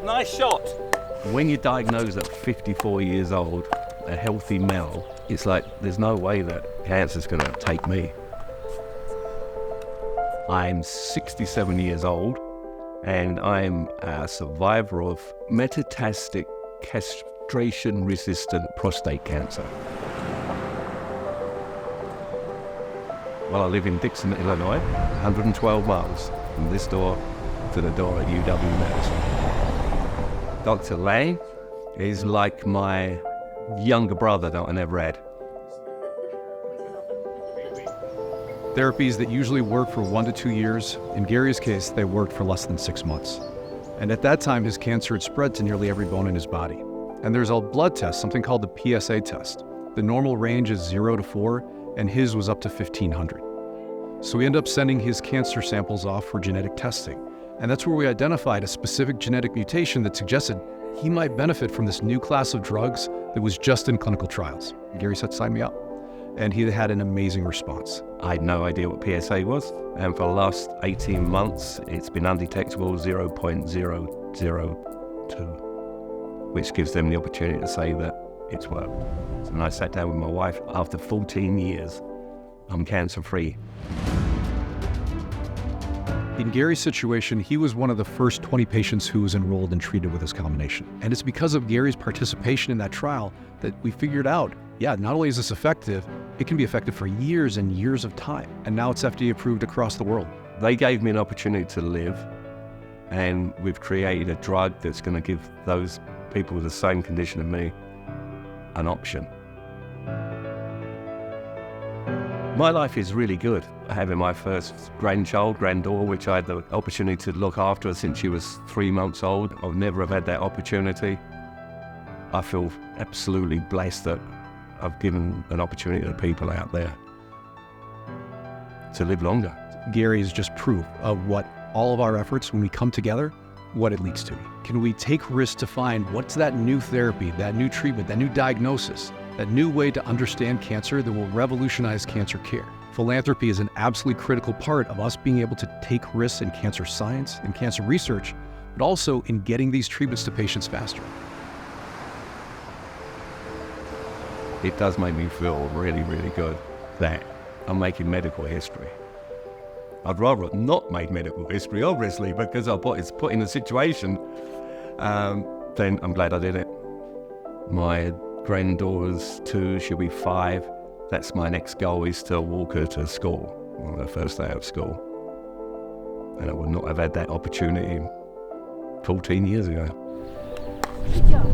Nice shot. When you're diagnosed at 54 years old, a healthy male, it's like there's no way that cancer's going to take me. I'm 67 years old and I'm a survivor of metastatic castration-resistant prostate cancer. Well, I live in Dixon, Illinois, 112 miles from this door to the door at UW Medicine. Dr. Lang is like my younger brother that I never had. Therapies that usually work for 1 to 2 years, in Gary's case, they worked for less than 6 months. And at that time, his cancer had spread to nearly every bone in his body. And there's a blood test, something called the PSA test. The normal range is 0 to 4, and his was up to 1,500. So we ended up sending his cancer samples off for genetic testing. And that's where we identified a specific genetic mutation that suggested he might benefit from this new class of drugs that was just in clinical trials. Gary said, sign me up. And he had an amazing response. I had no idea what PSA was, and for the last 18 months, it's been undetectable 0.002, which gives them the opportunity to say that it's worked. So when I sat down with my wife, after 14 years, I'm cancer-free. In Gary's situation, he was one of the first 20 patients who was enrolled and treated with this combination. And it's because of Gary's participation in that trial that we figured out, yeah, not only is this effective, it can be effective for years and years of time. And now it's FDA approved across the world. They gave me an opportunity to live, and we've created a drug that's going to give those people with the same condition as me an option. My life is really good. Having my first granddaughter, which I had the opportunity to look after her since she was 3 months old. I'll never have had that opportunity. I feel absolutely blessed that I've given an opportunity to people out there to live longer. Gary is just proof of what all of our efforts, when we come together, what it leads to. Can we take risks to find what's that new therapy, that new treatment, that new diagnosis, that new way to understand cancer that will revolutionize cancer care? Philanthropy is an absolutely critical part of us being able to take risks in cancer science and cancer research, but also in getting these treatments to patients faster. It does make me feel really, really good that I'm making medical history. I'd rather not make medical history, obviously, because it's put in a situation, then I'm glad I did it. My granddaughter's 2, she'll be 5. That's my next goal, is to walk her to school on her first day of school. And I would not have had that opportunity 14 years ago. Good job.